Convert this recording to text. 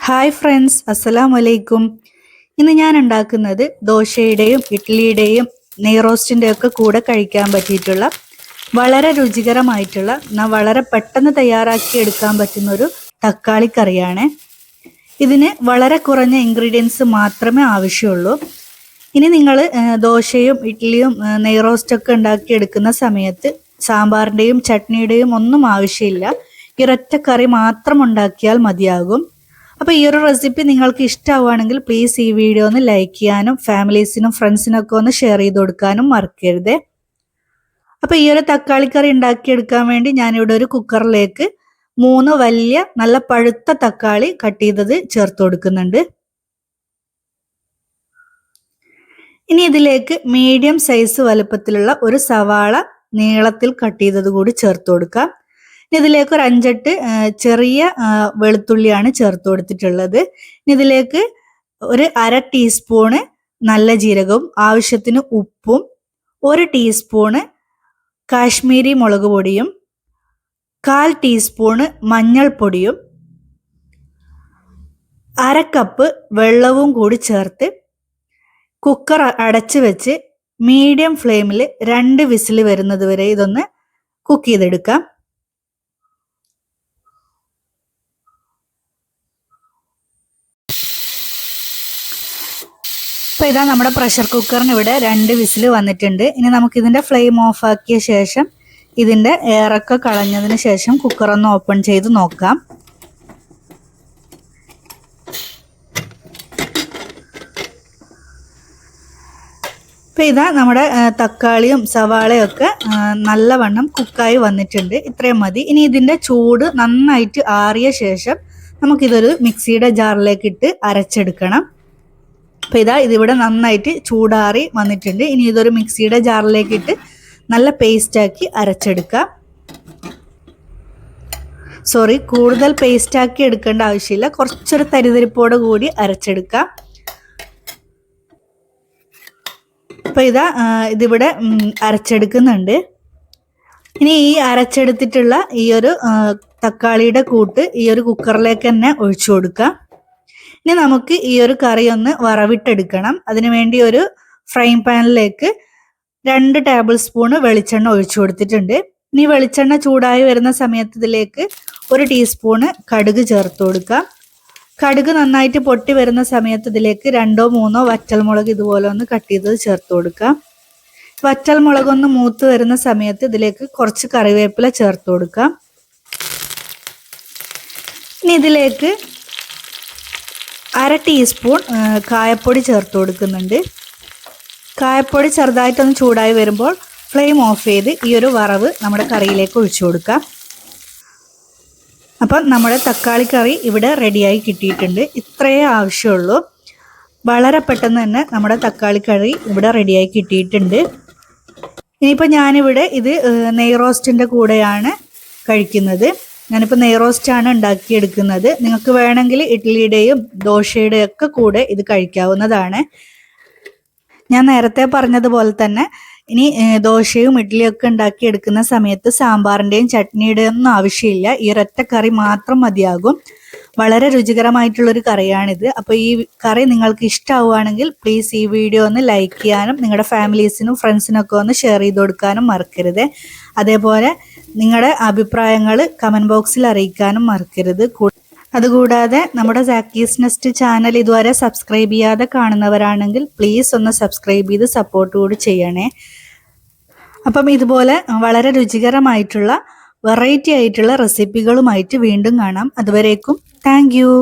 Hi friends, അസ്സലാമു അലൈക്കും. ഇന്ന് ഞാൻ ഉണ്ടാക്കുന്നത് ദോശയുടെയും ഇഡ്ഡലിയുടെയും നെയ്റോസ്റ്റിൻ്റെയും ഒക്കെ കൂടെ കഴിക്കാൻ പറ്റിയിട്ടുള്ള വളരെ രുചികരമായിട്ടുള്ള വളരെ പെട്ടെന്ന് തയ്യാറാക്കി എടുക്കാൻ പറ്റുന്നൊരു തക്കാളി കറിയാണ്. ഇതിന് വളരെ കുറഞ്ഞ ഇൻഗ്രീഡിയൻസ് മാത്രമേ ആവശ്യമുള്ളൂ. ഇനി നിങ്ങൾ ദോശയും ഇഡ്ഡലിയും നെയ്റോസ്റ്റൊക്കെ ഉണ്ടാക്കിയെടുക്കുന്ന സമയത്ത് സാമ്പാറിൻ്റെയും ചട്നിയുടെയും ഒന്നും ആവശ്യമില്ല. ഈ ഒരൊറ്റ കറി മാത്രം ഉണ്ടാക്കിയാൽ മതിയാകും. അപ്പോൾ ഈ ഒരു റെസിപ്പി നിങ്ങൾക്ക് ഇഷ്ടമാവുകയാണെങ്കിൽ പ്ലീസ് ഈ വീഡിയോ ഒന്ന് ലൈക്ക് ചെയ്യാനും ഫാമിലീസിനും ഫ്രണ്ട്സിനൊക്കെ ഒന്ന് ഷെയർ ചെയ്ത് കൊടുക്കാനും മറക്കരുത്. അപ്പോൾ ഈ ഒരു തക്കാളി കറി ഉണ്ടാക്കിയെടുക്കാൻ വേണ്ടി ഞാനിവിടെ ഒരു കുക്കറിലേക്ക് 3 വലിയ നല്ല പഴുത്ത തക്കാളി കട്ട് ചെയ്തത് ചേർത്ത് കൊടുക്കുന്നുണ്ട്. ഇനി ഇതിലേക്ക് മീഡിയം സൈസ് വലുപ്പത്തിലുള്ള ഒരു സവാള നീളത്തിൽ കട്ട് ചെയ്തത് കൂടി ചേർത്ത് കൊടുക്കാം. ഇതിലേക്ക് ഒരു 5-8 ചെറിയ വെളുത്തുള്ളിയാണ് ചേർത്ത് കൊടുത്തിട്ടുള്ളത്. ഇതിലേക്ക് ഒരു 1/2 ടീസ്പൂണ് നല്ല ജീരകവും ആവശ്യത്തിന് ഉപ്പും 1 ടീസ്പൂണ് കാശ്മീരി മുളക് പൊടിയും 1/4 ടീസ്പൂണ് മഞ്ഞൾപ്പൊടിയും 1/2 കപ്പ് വെള്ളവും കൂടി ചേർത്ത് കുക്കർ അടച്ചു വെച്ച് മീഡിയം ഫ്ലെയിമിൽ 2 വിസിൽ വരുന്നത് വരെ ഇതൊന്ന് കുക്ക് ചെയ്തെടുക്കാം. അപ്പോൾ ഇതാ നമ്മുടെ പ്രഷർ കുക്കറിന് ഇവിടെ 2 വിസിൽ വന്നിട്ടുണ്ട്. ഇനി നമുക്കിതിൻ്റെ ഫ്ലെയിം ഓഫ് ആക്കിയ ശേഷം ഇതിൻ്റെ എയറൊക്കെ കളഞ്ഞതിന് ശേഷം കുക്കറൊന്ന് ഓപ്പൺ ചെയ്ത് നോക്കാം. അപ്പോൾ ഇതാ നമ്മുടെ തക്കാളിയും സവാളയും ഒക്കെ നല്ലവണ്ണം കുക്കായി വന്നിട്ടുണ്ട്. ഇത്രയും മതി. ഇനി ഇതിൻ്റെ ചൂട് നന്നായിട്ട് ആറിയ ശേഷം നമുക്കിതൊരു മിക്സിയുടെ ജാറിലേക്ക് ഇട്ട് അരച്ചെടുക്കണം. അപ്പോൾ ഇതാ ഇതിവിടെ നന്നായിട്ട് ചൂടാറി വന്നിട്ടുണ്ട്. ഇനി ഇതൊരു മിക്സിയുടെ ജാറിലേക്ക് ഇട്ട് നല്ല പേസ്റ്റാക്കി അരച്ചെടുക്കാം. കൂടുതൽ പേസ്റ്റാക്കി എടുക്കേണ്ട ആവശ്യമില്ല, കുറച്ചൊരു തരിതരിപ്പോടെ കൂടി അരച്ചെടുക്കാം. അപ്പോൾ ഇതാ ഇതിവിടെ അരച്ചെടുക്കുന്നുണ്ട്. ഇനി ഈ അരച്ചെടുത്തിട്ടുള്ള ഈ ഒരു തക്കാളിയുടെ കൂട്ട് ഈ ഒരു കുക്കറിലേക്ക് തന്നെ ഒഴിച്ചു കൊടുക്കാം. ഇനി നമുക്ക് ഈ ഒരു കറി ഒന്ന് വറവിട്ടെടുക്കണം. അതിനുവേണ്ടി ഒരു ഫ്രൈ പാനിലേക്ക് 2 ടേബിൾ സ്പൂണ് വെളിച്ചെണ്ണ ഒഴിച്ചു കൊടുത്തിട്ടുണ്ട്. ഇനി വെളിച്ചെണ്ണ ചൂടായി വരുന്ന സമയത്ത് ഇതിലേക്ക് 1 ടീസ്പൂണ് കടുക് ചേർത്ത് കൊടുക്കാം. കടുക് നന്നായിട്ട് പൊട്ടി വരുന്ന സമയത്ത് ഇതിലേക്ക് 2-3 വറ്റൽമുളക് ഇതുപോലെ ഒന്ന് കട്ട് ചെയ്തത് ചേർത്ത് കൊടുക്കാം. വറ്റൽമുളകൊന്ന് മൂത്ത് വരുന്ന സമയത്ത് ഇതിലേക്ക് കുറച്ച് കറിവേപ്പില ചേർത്ത് കൊടുക്കാം. ഇനി ഇതിലേക്ക് 1/2 ടീസ്പൂൺ കായപ്പൊടി ചേർത്ത് കൊടുക്കുന്നുണ്ട്. കായപ്പൊടി ചെറുതായിട്ടൊന്ന് ചൂടായി വരുമ്പോൾ ഫ്ലെയിം ഓഫ് ചെയ്ത് ഈ ഒരു വറവ് നമ്മുടെ കറിയിലേക്ക് ഒഴിച്ചു കൊടുക്കാം. അപ്പം നമ്മുടെ തക്കാളി കറി ഇവിടെ റെഡിയായി കിട്ടിയിട്ടുണ്ട്. ഇത്രയേ ആവശ്യമുള്ളൂ. വളരെ പെട്ടെന്ന് തന്നെ നമ്മുടെ തക്കാളി കറി ഇവിടെ റെഡിയായി കിട്ടിയിട്ടുണ്ട്. ഇനിയിപ്പോൾ ഞാനിവിടെ ഇത് നെയ് റോസ്റ്റിൻ്റെ കൂടെയാണ് കഴിക്കുന്നത്. ഞാനിപ്പോൾ നെയ് റോസ്റ്റാണ് ഉണ്ടാക്കിയെടുക്കുന്നത്. നിങ്ങൾക്ക് വേണമെങ്കിൽ ഇഡ്ഡലിയുടെയും ദോശയുടെയും ഒക്കെ കൂടെ ഇത് കഴിക്കാവുന്നതാണ്. ഞാൻ നേരത്തെ പറഞ്ഞതുപോലെ തന്നെ ഇനി ദോശയും ഇഡ്ഡലിയൊക്കെ ഉണ്ടാക്കിയെടുക്കുന്ന സമയത്ത് സാമ്പാറിൻ്റെയും ചട്നിയുടെയും ഒന്നും ആവശ്യമില്ല. ഈ ഒരൊറ്റ കറി മാത്രം മതിയാകും. വളരെ രുചികരമായിട്ടുള്ളൊരു കറിയാണിത്. അപ്പോൾ ഈ കറി നിങ്ങൾക്ക് ഇഷ്ടമാവുകയാണെങ്കിൽ പ്ലീസ് ഈ വീഡിയോ ഒന്ന് ലൈക്ക് ചെയ്യാനും നിങ്ങളുടെ ഫാമിലീസിനും ഫ്രണ്ട്സിനൊക്കെ ഒന്ന് ഷെയർ ചെയ്ത് കൊടുക്കാനും മറക്കരുത്. അതേപോലെ നിങ്ങളുടെ അഭിപ്രായങ്ങൾ കമൻറ്റ് ബോക്സിൽ അറിയിക്കാനും മറക്കരുത്. അതുകൂടാതെ നമ്മുടെ സാക്കീസ് നെസ്റ്റ് ചാനൽ ഇതുവരെ സബ്സ്ക്രൈബ് ചെയ്യാതെ കാണുന്നവരാണെങ്കിൽ പ്ലീസ് ഒന്ന് സബ്സ്ക്രൈബ് ചെയ്ത് സപ്പോർട്ട് കൂടി ചെയ്യണേ. അപ്പം ഇതുപോലെ വളരെ രുചികരമായിട്ടുള്ള വെറൈറ്റി ആയിട്ടുള്ള റെസിപ്പികളുമായിട്ട് വീണ്ടും കാണാം. അതുവരേക്കും താങ്ക് യു.